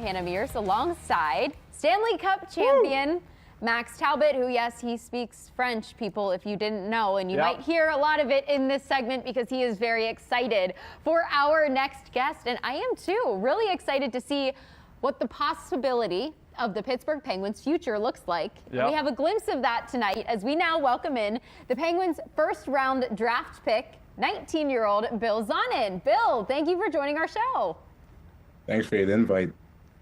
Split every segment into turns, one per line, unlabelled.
Hannah Mears, alongside Stanley Cup champion Max Talbot, who, yes, he speaks French, people, if you didn't know. And you might hear a lot of it in this segment because he is very excited for our next guest. And I am, too, really excited to see what the possibility of the Pittsburgh Penguins' future looks like. We have a glimpse of that tonight as we now welcome in the Penguins' first-round draft pick, 19-year-old Bill Zonnon. Bill, thank you for joining our show.
Thanks for the invite.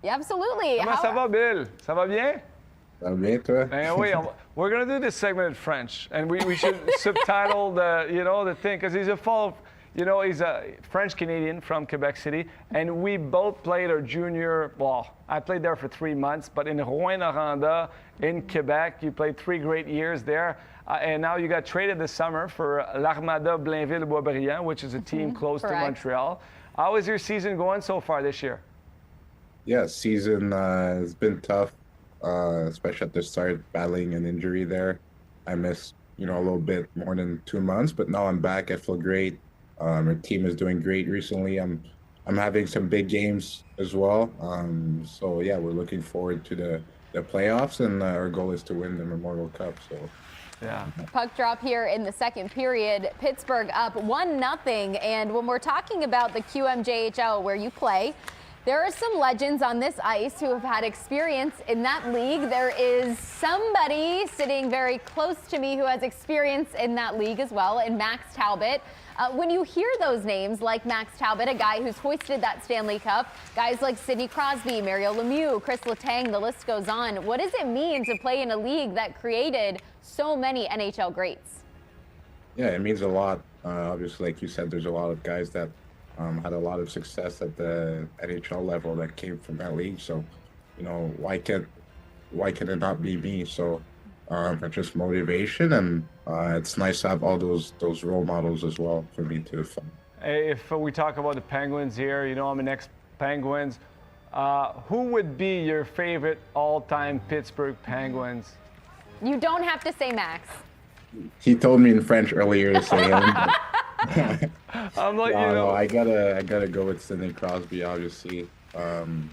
Yeah, absolutely.
Comment ça va, Bill? Ça va bien?
Ça va bien, toi?
Ben oui, we're going to do this segment in French, and we should subtitle the thing, because he's a French-Canadian from Quebec City, and we both played our junior, I played there for 3 months, but in Rouyn-Noranda in Quebec, you played 3 great years there, and now you got traded this summer for l'Armada Blainville-Boisbriand, which is a team close to Montreal. How is your season going so far this year?
Yeah, season has been tough, especially at the start, battling an injury there. I missed, a little bit more than 2 months, but now I'm back. I feel great. Our team is doing great recently. I'm having some big games as well. So yeah, we're looking forward to the playoffs, and our goal is to win the Memorial Cup. So.
Yeah.
Puck drop here in the second period. Pittsburgh up 1-0. And when we're talking about the QMJHL where you play, there are some legends on this ice who have had experience in that league. There is somebody sitting very close to me who has experience in that league as well, in Max Talbot. When you hear those names like Max Talbot, a guy who's hoisted that Stanley Cup, guys like Sidney Crosby, Mario Lemieux, Chris Letang, the list goes on. What does it mean to play in a league that created so many NHL greats?
Yeah, it means a lot. Obviously, like you said, there's a lot of guys that had a lot of success at the NHL level that came from that league. So, why can it not be me? So, it's just motivation, and it's nice to have all those role models as well for me to find.
If we talk about the Penguins here, I'm an ex-Penguins. Who would be your favorite all-time Pittsburgh Penguins?
You don't have to say Max.
He told me in French earlier to say him.
I'm like,
no, I gotta go with Sidney Crosby, obviously. On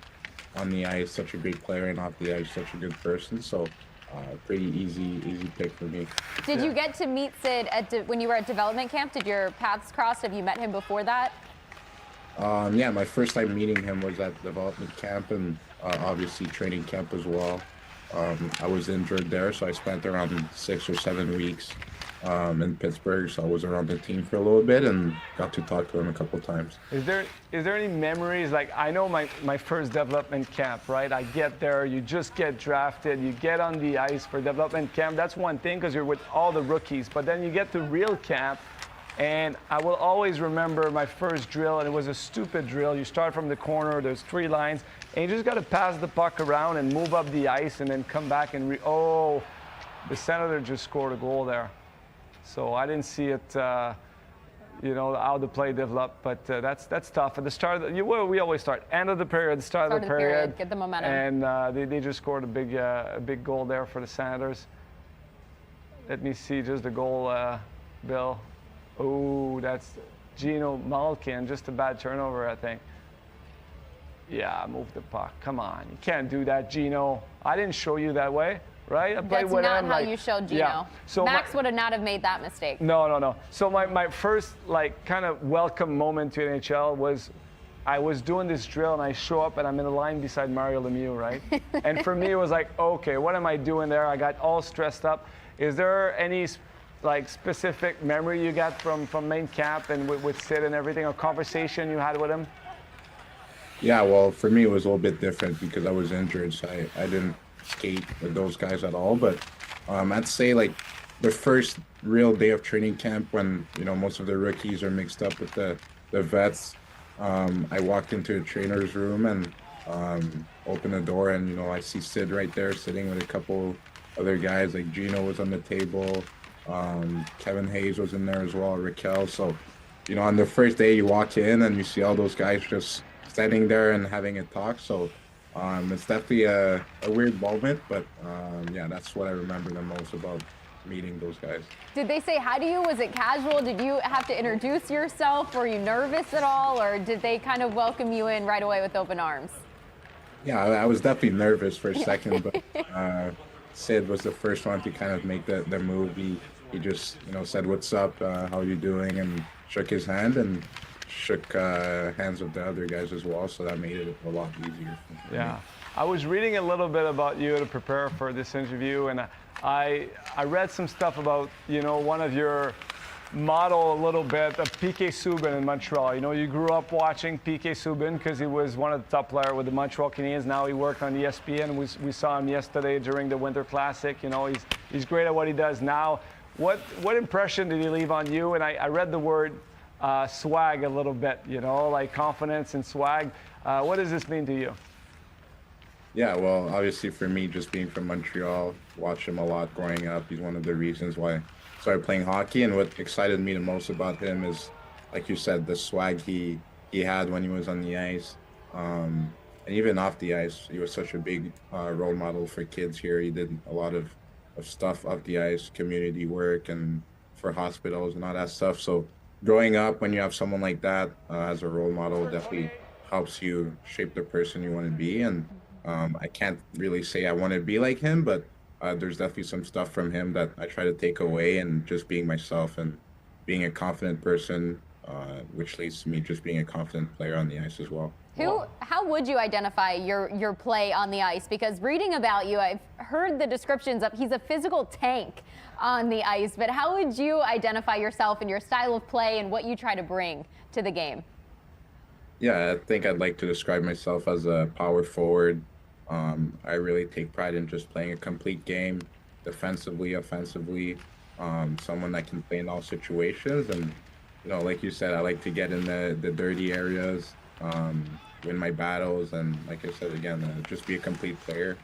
the ice, such a great player, and off the ice, such a good person. So, pretty easy pick for me.
Did you get to meet Sid when you were at development camp? Did your paths cross? Have you met him before that?
Yeah, my first time meeting him was at development camp, and obviously training camp as well. I was injured there, so I spent around 6 or 7 weeks in Pittsburgh, so I was around the team for a little bit and got to talk to him a couple times.
Is there any memories? Like, I know my first development camp, right? I get there, you just get drafted, you get on the ice for development camp. That's one thing because you're with all the rookies, but then you get to real camp, and I will always remember my first drill, and it was a stupid drill. You start from the corner, there's 3 lines, and you just got to pass the puck around and move up the ice and then come back and the Senator just scored a goal there. So I didn't see it, how the play developed, but that's tough. At the start, we always start end of the period, start of the period,
get the momentum,
and they just scored a big goal there for the Senators. Let me see just the goal, Bill. Oh, that's Gino Malkin, just a bad turnover, I think. Yeah, move the puck. Come on, you can't do that, Gino. I didn't show you that way. Right?
That's not how you showed Gino.
Yeah. So
Max would not have made that mistake.
No. So my first kind of welcome moment to NHL was I was doing this drill and I show up and I'm in a line beside Mario Lemieux, right? And for me it was like, okay, what am I doing there? I got all stressed up. Is there any specific memory you got from main camp and with Sid and everything, a conversation you had with him?
Yeah, well, for me it was a little bit different because I was injured, so I didn't skate with those guys at all, but I'd say the first real day of training camp when most of the rookies are mixed up with the vets, I walked into a trainer's room and opened the door, and I see Sid right there sitting with a couple other guys, like Gino was on the table, Kevin Hayes was in there as well, Raquel. So on the first day you walk in and you see all those guys just standing there and having a talk. So it's definitely a weird moment, but yeah, that's what I remember the most about meeting those guys.
Did they say hi to you? Was it casual? Did you have to introduce yourself? Were you nervous at all, or did they kind of welcome you in right away with open arms?
Yeah, I was definitely nervous for a second, but Sid was the first one to kind of make the move. He just said, "What's up? How are you doing?" and shook his hand and shook hands with the other guys as well. So that made it a lot easier for me.
Yeah. I was reading a little bit about you to prepare for this interview, and I read some stuff about one of your model a little bit of PK Subban in Montreal. You grew up watching PK Subban because he was one of the top players with the Montreal Canadiens. Now he worked on ESPN. We saw him yesterday during the Winter Classic. He's great at what he does now. What impression did he leave on you? And I read the word swag a little bit, like confidence and swag. What does this mean to you?
Yeah, well, obviously for me, just being from Montreal, watched him a lot growing up. He's one of the reasons why I started playing hockey. And what excited me the most about him is, like you said, the swag he had when he was on the ice. And even off the ice, he was such a big role model for kids here. He did a lot of stuff off the ice, community work, and for hospitals and all that stuff. So growing up, when you have someone like that as a role model, definitely helps you shape the person you want to be. And I can't really say I want to be like him, but there's definitely some stuff from him that I try to take away, and just being myself and being a confident person, which leads to me just being a confident player on the ice as well.
How would you identify your play on the ice? Because reading about you, I've heard the descriptions of he's a physical tank on the ice, but how would you identify yourself and your style of play and what you try to bring to the game?
Yeah, I think I'd like to describe myself as a power forward. I really take pride in just playing a complete game, defensively, offensively, someone that can play in all situations. And, like you said, I like to get in the dirty areas, win my battles, and like I said, again, just be a complete player.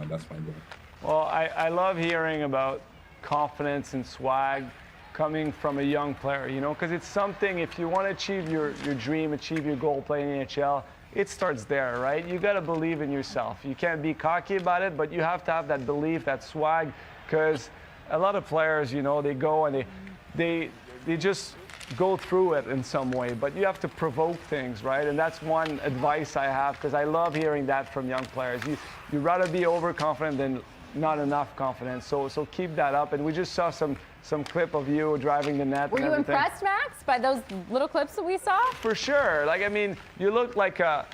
That's my goal.
Well, I love hearing about confidence and swag coming from a young player, because it's something, if you want to achieve your dream, achieve your goal playing in the NHL, it starts there, right? You got to believe in yourself. You can't be cocky about it, but you have to have that belief, that swag, because a lot of players, they go and they just go through it in some way, but you have to provoke things, right? And that's one advice I have, because I love hearing that from young players. You'd rather be overconfident than not enough confidence. So keep that up. And we just saw some clip of you driving the net.
Were
and
you
everything.
impressed, Max, by those little clips that we saw?
For sure. You look like a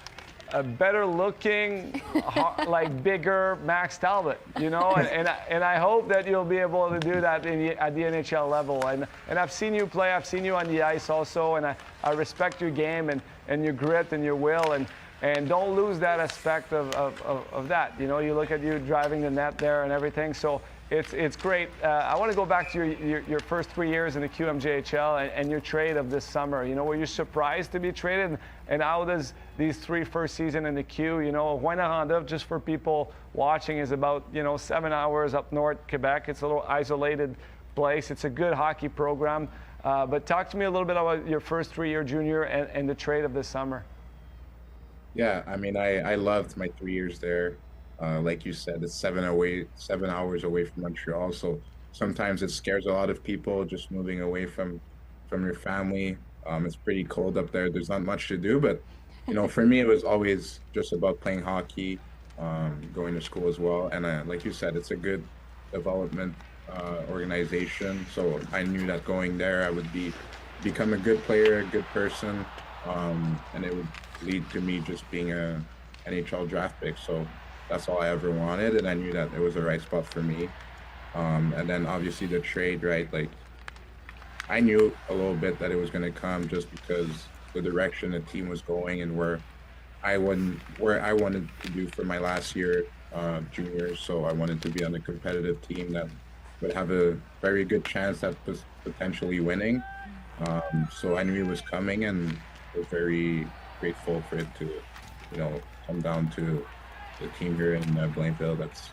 better looking, like bigger Max Talbot, and I hope that you'll be able to do that at the NHL level. And I've seen you play, I've seen you on the ice also, and I respect your game and your grit and your will, and don't lose that aspect of that. You look at you driving the net there and everything. So it's great. I want to go back to your first 3 years in the QMJHL and your trade of this summer. Were you surprised to be traded? And how does these first season in the Q, Rouyn-Noranda, just for people watching, is about 7 hours up north Quebec. It's a little isolated place. It's a good hockey program. But talk to me a little bit about your first 3-year junior and the trade of this summer.
Yeah, I loved my 3 years there. Like you said, it's 7 hours away from Montreal. So sometimes it scares a lot of people just moving away from your family. It's pretty cold up there. There's not much to do, but for me, it was always just about playing hockey, going to school as well. And like you said, it's a good development organization. So I knew that going there, I would become a good player, a good person, and it would lead to me just being a NHL draft pick. So that's all I ever wanted, and I knew that it was the right spot for me. And then obviously the trade, right? Like, I knew a little bit that it was going to come just because the direction the team was going and where I wanted to do for my last year junior. So I wanted to be on a competitive team that would have a very good chance at potentially winning. So I knew it was coming, and I was very grateful for it to, come down to the team here in Blainville that's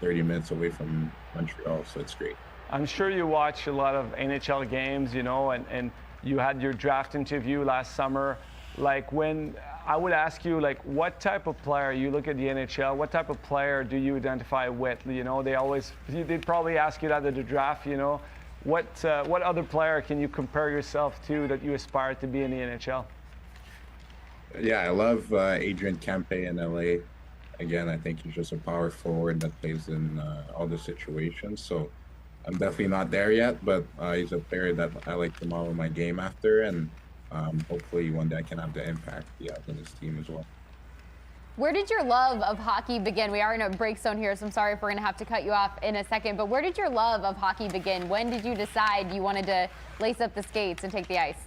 30 minutes away from Montreal. So it's great.
I'm sure you watch a lot of NHL games, and you had your draft interview last summer. Like, when I would ask you, like, what type of player, you look at the NHL, what type of player do you identify with? They'd probably ask you that at the draft, What other player can you compare yourself to that you aspire to be in the NHL?
Yeah, I love Adrian Kempe in LA. again, I think he's just a power forward that plays in all the situations. So I'm definitely not there yet, but he's a player that I like to model my game after, and hopefully one day I can have the impact he has on his team as well.
Where did your love of hockey begin? We are in a break zone here, so I'm sorry if we're going to have to cut you off in a second, but where did your love of hockey begin? When did you decide you wanted to lace up the skates and take the ice?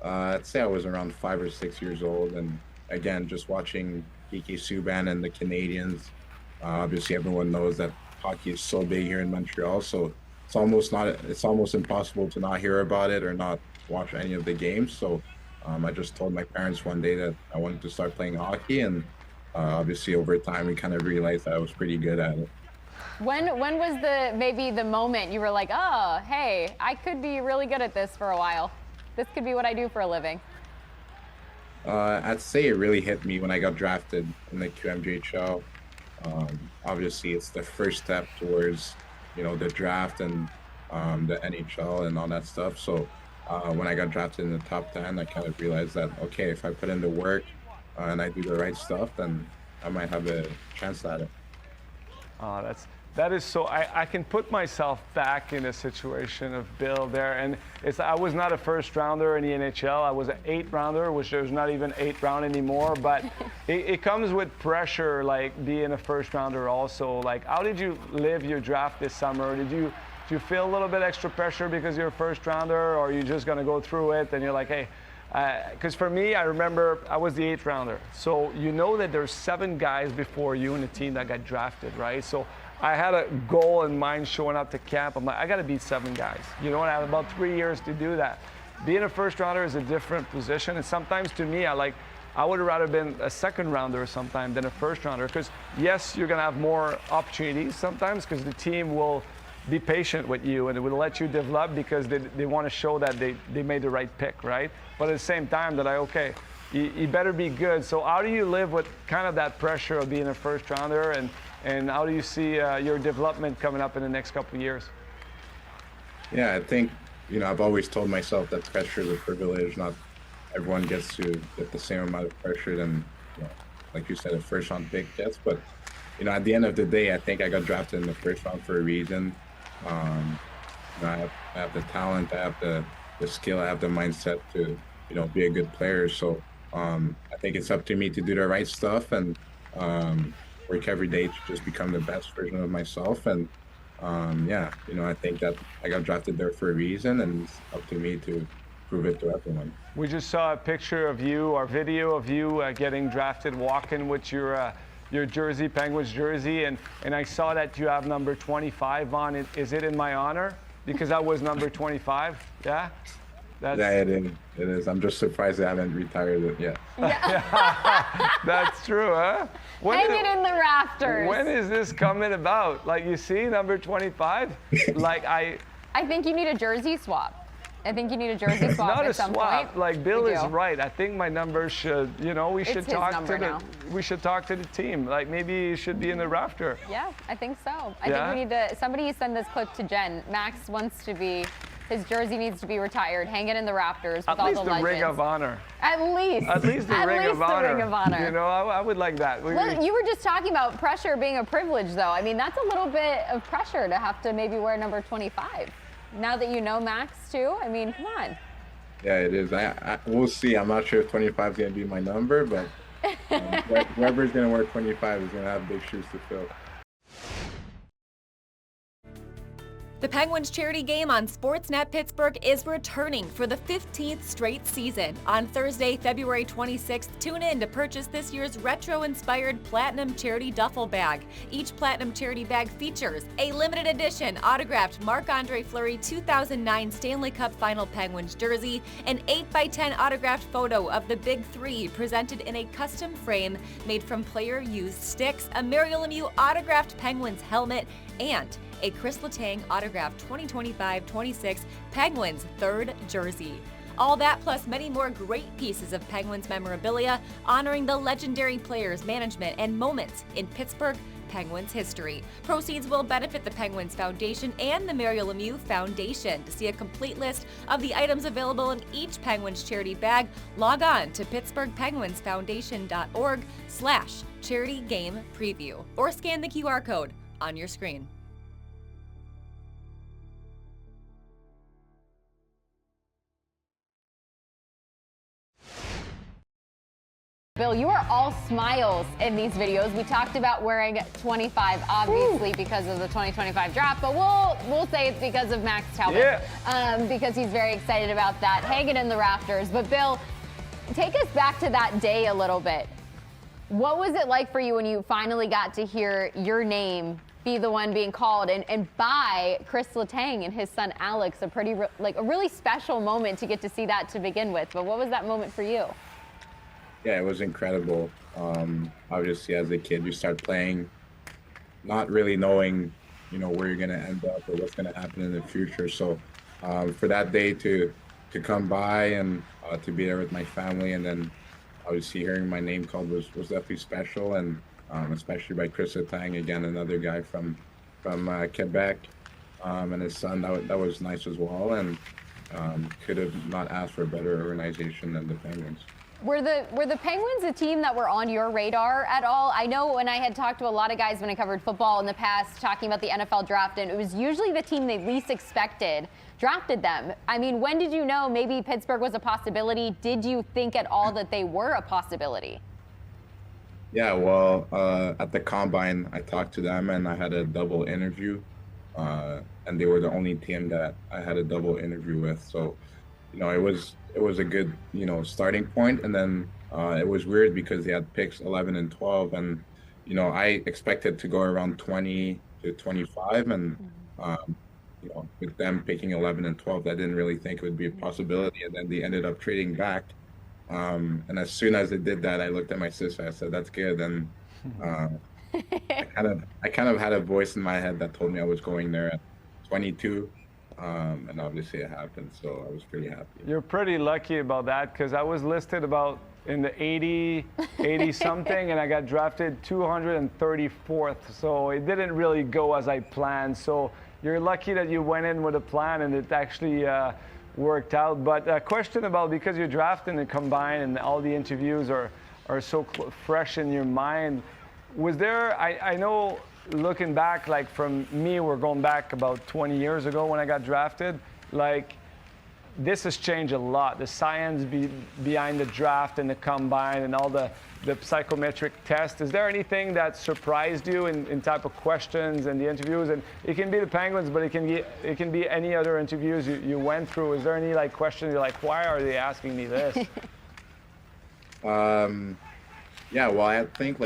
I'd say I was around 5 or 6 years old, and again, just watching PK Subban and the Canadians. Obviously, everyone knows that hockey is so big here in Montreal, so it's almost impossible to not hear about it or not watch any of the games. So I just told my parents one day that I wanted to start playing hockey, and obviously over time we kind of realized that I was pretty good at it.
When was maybe the moment you were like, oh, hey, I could be really good at this for a while. This could be what I do for a living.
I'd say it really hit me when I got drafted in the QMJHL. Obviously, it's the first step towards, the draft and the NHL and all that stuff. So when I got drafted in the top 10, I kind of realized that, okay, if I put in the work and I do the right stuff, then I might have a chance at it.
That is so. I can put myself back in a situation of Bill there, and I was not a first rounder in the NHL. I was an 8th rounder, which there's not even 8th round anymore. But it comes with pressure, like being a first rounder. Also, like, how did you live your draft this summer? Did you feel a little bit extra pressure because you're a first rounder, or are you just gonna go through it and you're like, hey? Because for me, I remember I was the 8th rounder, so you know that there's 7 guys before you in the team that got drafted, right? So I had a goal in mind showing up to camp. I'm like, I got to beat 7 guys. And I have about 3 years to do that. Being a first rounder is a different position, and sometimes to me, I would have rather been a 2nd rounder sometime than a first rounder. Because yes, you're gonna have more opportunities sometimes because the team will be patient with you and it will let you develop because they want to show that they made the right pick, right? But at the same time, okay, you better be good. So how do you live with kind of that pressure of being a first rounder, and how do you see your development coming up in the next couple of years?
Yeah, I think, I've always told myself that pressure is a privilege. Not everyone gets to get the same amount of pressure than, like you said, a first round pick gets. But, at the end of the day, I think I got drafted in the first round for a reason. I have the talent, I have the skill, I have the mindset to, be a good player. So I think it's up to me to do the right stuff and work every day to just become the best version of myself. And I think that I got drafted there for a reason, and it's up to me to prove it to everyone. We
just saw a picture of you, or video of you getting drafted, walking with your jersey, Penguins jersey, and I saw that you have number 25 on it. Is it in my honor? Because I was number 25. Yeah.
Yeah, it is. I'm just surprised they haven't retired it yet.
Yeah.
That's true, huh?
Hang it in the rafters.
When is this coming about? Like, you see, number 25? I
think you need a jersey swap. I think you need a jersey swap at some point.
Not a swap. Like, Bill is right. I think my number should, we should talk to the team. Like, maybe it should be in the rafter.
Yeah, I think so. I think we need to, somebody send this clip to Jen. Max wants to be, his jersey needs to be retired. Hang it in the rafters with all the legends.
At least the Ring of Honor.
At least.
At least the Ring of Honor.
Ring of Honor.
I would like that.
Well, you were just talking about pressure being a privilege, though. I mean, that's a little bit of pressure to have to maybe wear number 25. Now that you know Max, too? I mean, come on.
Yeah, it is. We'll see. I'm not sure if 25 is going to be my number, but whoever's going to wear 25 is going to have big shoes to fill.
The Penguins charity game on SportsNet Pittsburgh is returning for the 15th straight season. On Thursday, February 26th, tune in to purchase this year's retro-inspired Platinum Charity Duffel Bag. Each Platinum Charity Bag features a limited edition autographed Marc-Andre Fleury 2009 Stanley Cup Final Penguins jersey, an 8x10 autographed photo of the Big Three presented in a custom frame made from player-used sticks, a Mario Lemieux autographed Penguins helmet, and a Chris Letang autographed 2025-26 Penguins 3rd jersey. All that plus many more great pieces of Penguins memorabilia honoring the legendary players, management, and moments in Pittsburgh Penguins history. Proceeds will benefit the Penguins Foundation and the Mario Lemieux Foundation. To see a complete list of the items available in each Penguins charity bag, log on to pittsburghpenguinsfoundation.org/charity game preview or scan the QR code on your screen.
Bill, you are all smiles in these videos. We talked about wearing 25, obviously, because of the 2025 draft, but we'll say it's because of Max Talbot, because he's very excited about that, hanging in the rafters. But Bill, take us back to that day a little bit. What was it like for you when you finally got to hear your name be the one being called, and by Chris Letang and his son Alex, a really special moment to get to see that to begin with. But what was that moment for you?
Yeah, it was incredible. Obviously, as a kid, you start playing, not really knowing, where you're going to end up or what's going to happen in the future. So for that day to come by and to be there with my family, and then obviously hearing my name called was definitely special, and especially by Chris Letang, again, another guy from Quebec, and his son. That was nice as well, and could have not asked for a better organization than the Penguins.
Were the Penguins a team that were on your radar at all? I know when I had talked to a lot of guys when I covered football in the past, talking about the NFL draft, and it was usually the team they least expected drafted them. I mean, when did you know maybe Pittsburgh was a possibility? Did you think at all that they were a possibility?
Yeah, well, at the Combine, I talked to them, and I had a double interview, and they were the only team that I had a double interview with. So, it was a good, starting point. And then it was weird because they had picks 11 and 12, and I expected to go around 20 to 25, and with them picking 11 and 12, I didn't really think it would be a possibility. And then they ended up trading back. And as soon as they did that, I looked at my sister. I said, "That's good." And I kind of had a voice in my head that told me I was going there at 22. And obviously it happened, so I was pretty happy.
You're pretty lucky about that, because I was listed about in the 80 something, and I got drafted 234th. So it didn't really go as I planned. So you're lucky that you went in with a plan and it actually worked out. But a question about, because you're drafting the Combine and all the interviews are so fresh in your mind, was there, I know, looking back, like from me, we're going back about 20 years ago when I got drafted, like this has changed a lot. The science behind the draft and the Combine and all the psychometric test. Is there anything that surprised you in type of questions and the interviews? And it can be the Penguins, but it can be any other interviews you went through. Is there any questions you're like, why are they asking me this?
Yeah, well, I think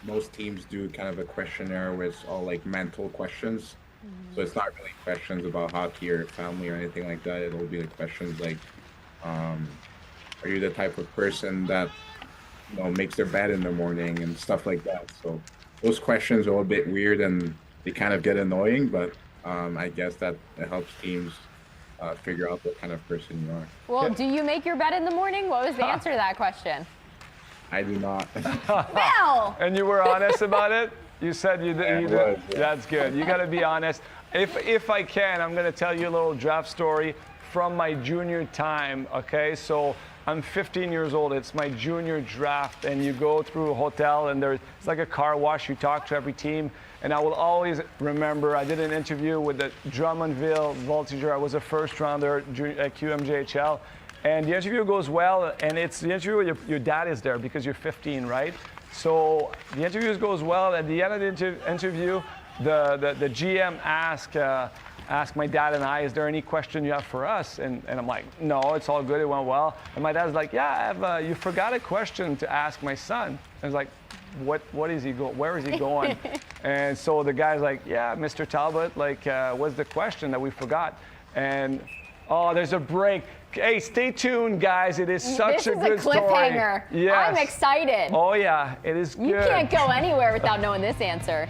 most teams do kind of a questionnaire with all mental questions. So it's not really questions about hockey or family or anything like that. It'll be questions like, are you the type of person that makes their bed in the morning and stuff like that. So those questions are a bit weird and they kind of get annoying, but I guess that it helps teams figure out what kind of person you are.
Well, do you make your bed in the morning? What was the answer to that question?
I do not.
Bill!
And you were honest about it? You said you did.
Yeah.
That's good. You got to be honest. If I can, I'm going to tell you a little draft story from my junior time, okay? So I'm 15 years old. It's my junior draft, and you go through a hotel, and it's like a car wash. You talk to every team, and I will always remember I did an interview with the Drummondville Voltigeur. I was a first-rounder at QMJHL. And the interview goes well, and it's the interview where your dad is there because you're 15, right? So the interview goes well. At the end of the interview, the GM asked my dad and I, is there any question you have for us? And I'm like, no, it's all good. It went well. And my dad's like, yeah, you forgot a question to ask my son. And I was like, what is he going? Where is he going? And so the guy's like, yeah, Mr. Talbot, what's the question that we forgot? And oh, there's a break. Hey, stay tuned, guys. It is such a good story.
This is a cliffhanger.
Yes.
I'm excited.
Oh, yeah. It is good.
You can't go anywhere without knowing this answer.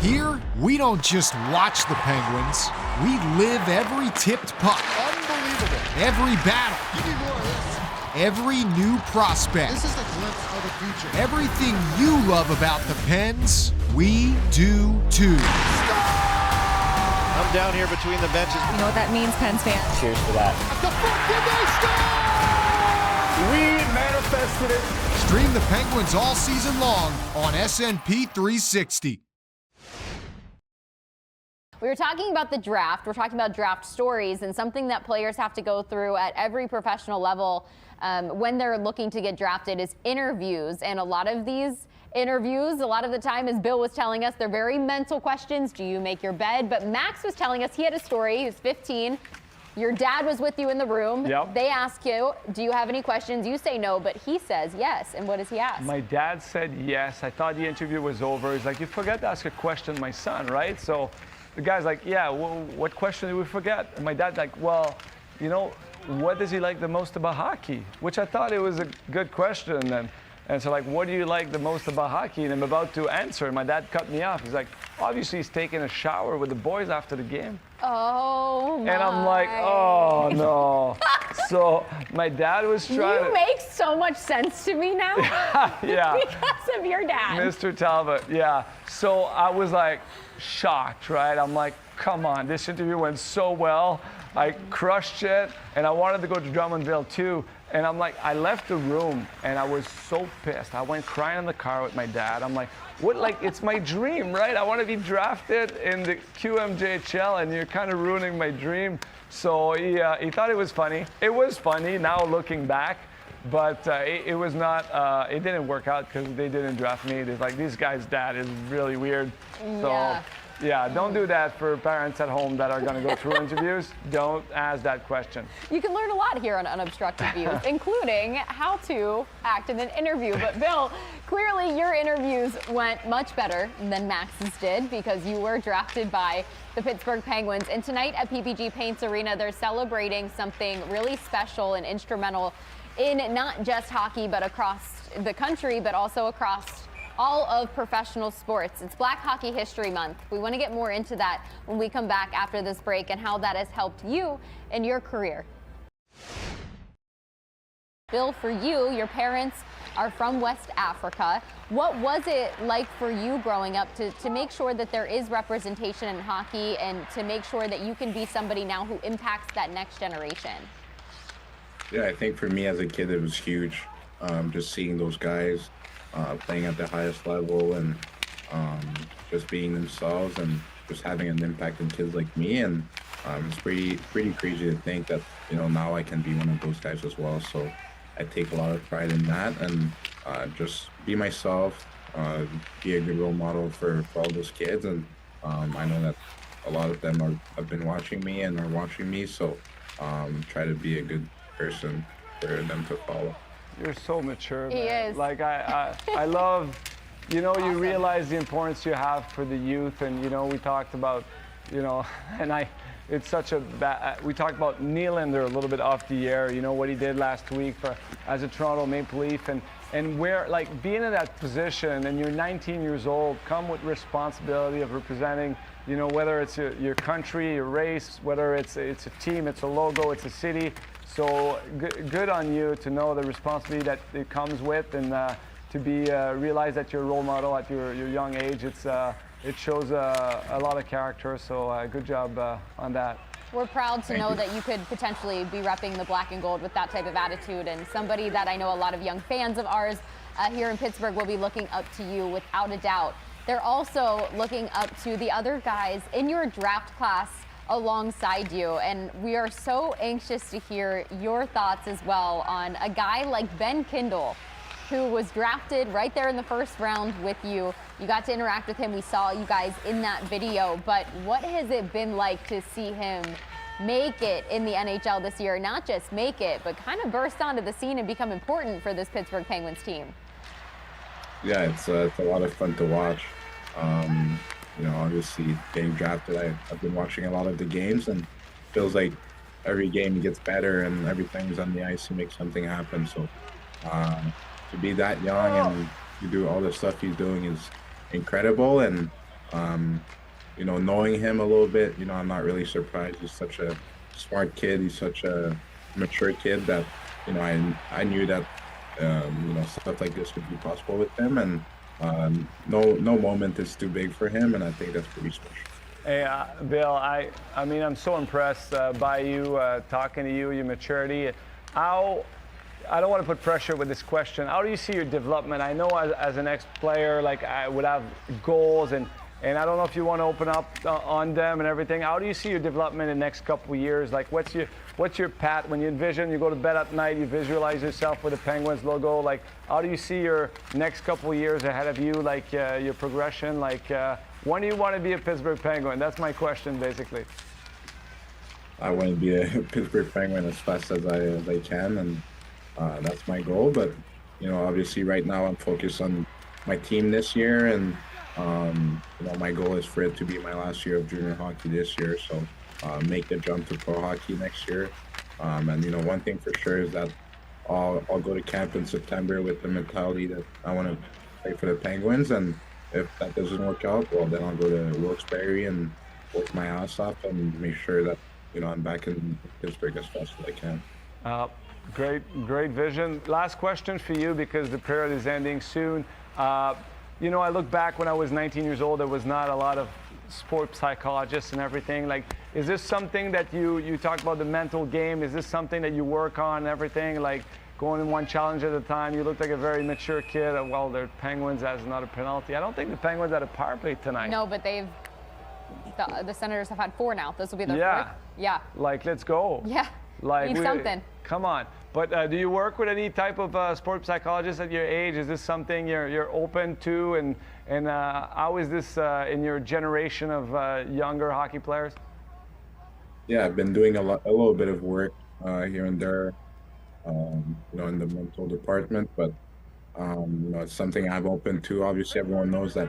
Here, we don't just watch the Penguins. We live every tipped puck.
Unbelievable.
Every battle.
Give me more of this.
every new prospect.
This is a glimpse of the future.
Everything you love about the Pens, we do too.
I'm down here between the benches.
You know what that means, Pens fans?
Cheers for that.
We manifested it.
Stream the Penguins all season long on SNP 360.
We were talking about the draft. We're talking about draft stories and something that players have to go through at every professional level when they're looking to get drafted is interviews. And a lot of these interviews, a lot of the time, as Bill was telling us, they're very mental questions. Do you make your bed? But Max was telling us he had a story. He was 15. Your dad was with you in the room.
Yep.
They ask you, do you have any questions? You say no, but he says yes. And what does he ask?
My dad said yes. I thought the interview was over. He's like, you forgot to ask a question, my son, right? So the guy's like, yeah, well, what question did we forget? And my dad's like, well, you know, what does he like the most about hockey? Which I thought it was a good question. And so like, what do you like the most about hockey? And I'm about to answer, and my dad cut me off. He's like, obviously he's taking a shower with the boys after the game.
Oh, my.
And I'm like, oh, no. So my dad was trying to...
You make so much sense to me now.
Yeah.
Because of your dad.
Mr. Talbot, yeah. So I was like shocked, right? I'm like, come on, this interview went so well. I crushed it, and I wanted to go to Drummondville too. And I'm like, I left the room, and I was so pissed. I went crying in the car with my dad. I'm like, what? Like, it's my dream, right? I want to be drafted in the QMJHL, and you're kind of ruining my dream. So he thought it was funny. It was funny now looking back, but it was not. It didn't work out because they didn't draft me. It's like, this guy's dad is really weird. So. Yeah, don't do that for parents at home that are going to go through interviews. Don't ask that question.
You can learn a lot here on Unobstructed Views, including how to act in an interview. But Bill, clearly your interviews went much better than Max's did because you were drafted by the Pittsburgh Penguins. And tonight at PPG Paints Arena, they're celebrating something really special and instrumental in not just hockey, but across the country, but also across all of professional sports. It's Black Hockey History Month. We want to get more into that when we come back after this break and how that has helped you in your career. Bill, for you, your parents are from West Africa. What was it like for you growing up to make sure that there is representation in hockey and to make sure that you can be somebody now who impacts that next generation?
Yeah, I think for me as a kid, it was huge. Just seeing those guys playing at the highest level and just being themselves and just having an impact on kids like me. And it's pretty crazy to think that, you know, now I can be one of those guys as well. So I take a lot of pride in that and just be myself, be a good role model for all those kids. And I know that a lot of them have been watching me and are watching me. So try to be a good person for them to follow.
You're so mature, man.
He is.
Like, I love, you know, you realize the importance you have for the youth. And, you know, we talked about, you know, and it's such a bad, we talked about Nylander a little bit off the air, you know, what he did last week as a Toronto Maple Leaf. And where, like, being in that position and you're 19 years old, come with responsibility of representing, you know, whether it's your country, your race, whether it's a team, it's a logo, it's a city. So good on you to know the responsibility that it comes with, and to be realize that you're a role model at your young age. It shows a lot of character. So good job on that.
We're proud to know that you could potentially be repping the black and gold with that type of attitude, and somebody that I know a lot of young fans of ours here in Pittsburgh will be looking up to you without a doubt. They're also looking up to the other guys in your draft class alongside you, and we are so anxious to hear your thoughts as well on a guy like Ben Kindle, who was drafted right there in the first round with you. You got to interact with him. We saw you guys in that video, but what has it been like to see him make it in the NHL this year? Not just make it, but kind of burst onto the scene and become important for this Pittsburgh Penguins team.
Yeah, it's a lot of fun to watch. You know, obviously getting drafted, I've been watching a lot of the games, and feels like every game he gets better, and every time he's on the ice, he makes something happen. So to be that young and to do all the stuff he's doing is incredible. And you know, knowing him a little bit, you know, I'm not really surprised. He's such a smart kid. He's such a mature kid that I knew that stuff like this would be possible with him, and no moment is too big for him, and I think that's pretty special.
Hey, Bill, I mean, I'm so impressed by you, talking to you, your maturity. I don't want to put pressure with this question. How do you see your development? I know as an ex-player, like, I would have goals, and I don't know if you want to open up on them and everything. How do you see your development in the next couple of years? Like, what's your path when you envision, you go to bed at night, you visualize yourself with the Penguins logo? Like, how do you see your next couple of years ahead of you? Like, your progression? Like, when do you want to be a Pittsburgh Penguin? That's my question, basically.
I want to be a Pittsburgh Penguin as fast as I can, and that's my goal. But obviously, right now I'm focused on my team this year, and my goal is for it to be my last year of junior hockey this year. So make the jump to pro hockey next year. And one thing for sure is that I'll go to camp in September with the mentality that I want to play for the Penguins, and if that doesn't work out, well, then I'll go to Wilkes-Barre and work my ass off and make sure that I'm back in Pittsburgh as fast as I can.
Great vision. Last question for you, because the period is ending soon. I look back when I was 19 years old, there was not a lot of sports psychologists and everything. Like, is this something that you talk about, the mental game? Is this something that you work on and everything? Like, going in one challenge at a time? You look like a very mature kid. Well, the Penguins has not a penalty. I don't think the Penguins had a power play tonight.
No, but the Senators have had 4 now. This will be their 4th. Yeah.
Like, let's go.
Yeah.
Like,
need something.
Come on. But do you work with any type of sports psychologist at your age? Is this something you're open to? And how is this in your generation of younger hockey players?
Yeah, I've been doing a little bit of work here and there, in the mental department. But it's something I'm open to. Obviously, everyone knows that,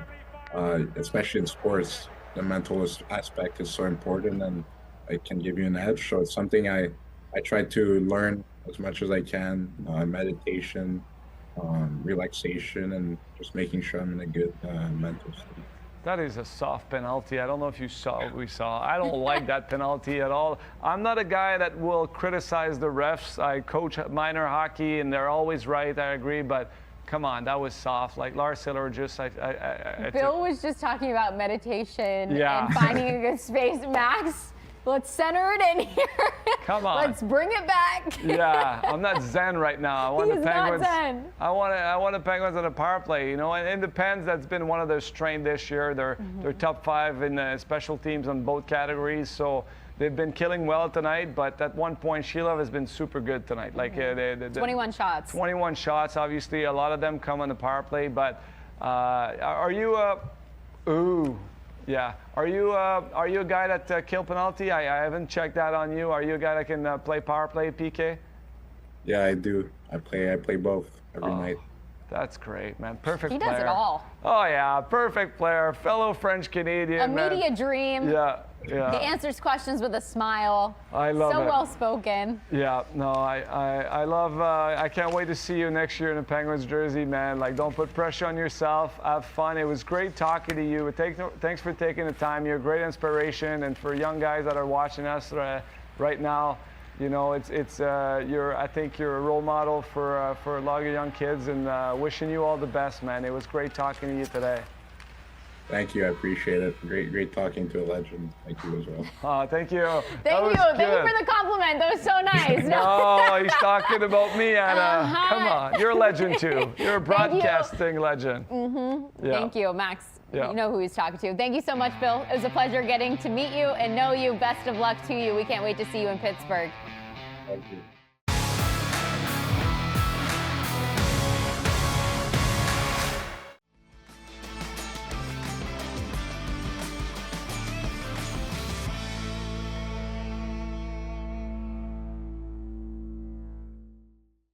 especially in sports, the mental aspect is so important, and it can give you an edge. So it's something I try to learn as much as I can. Meditation, relaxation, and just making sure I'm in a good mental state.
That is a soft penalty. I don't know if you saw what we saw. I don't like that penalty at all. I'm not a guy that will criticize the refs. I coach minor hockey, and they're always right. I agree, but come on, that was soft. Like, Lars Eller just...
Bill was just talking about meditation and finding a good space. Max, let's center it in here.
Come on.
Let's bring it back.
Yeah, I'm not zen right now. I want
He's
the Penguins.
Not zen.
I want the Penguins on a power play. And in the Pens, that's been one of their strengths this year. They're top 5 in special teams on both categories. So they've been killing well tonight. But at one point, Sheilov has been super good tonight. Like
21 shots.
21 shots. Obviously, a lot of them come on the power play. But are you? Yeah. Are you a guy that kill penalty? I haven't checked that on you. Are you a guy that can play power play, PK?
Yeah, I do. I play both every night.
That's great, man. Perfect
He
player.
does it all.
Oh, yeah. Perfect player. Fellow French-Canadian.
A media dream.
Yeah.
He answers questions with a smile.
I love it.
So well spoken.
Yeah, no, I love, I can't wait to see you next year in a Penguins jersey, man. Like, don't put pressure on yourself. Have fun. It was great talking to you. Thanks for taking the time. You're a great inspiration. And for young guys that are watching us right now, I think you're a role model for a lot of young kids, and wishing you all the best, man. It was great talking to you today.
Thank you. I appreciate it. Great talking to a legend like you as well.
Thank you.
Thank you for the compliment. That was so nice.
No, he's talking about me, Anna. Come on. You're a legend, too. You're a broadcasting legend.
Mm-hmm. Yeah. Thank you, Max.
Yeah.
You know who he's talking to. Thank you so much, Bill. It was a pleasure getting to meet you and know you. Best of luck to you. We can't wait to see you in Pittsburgh.
Thank you.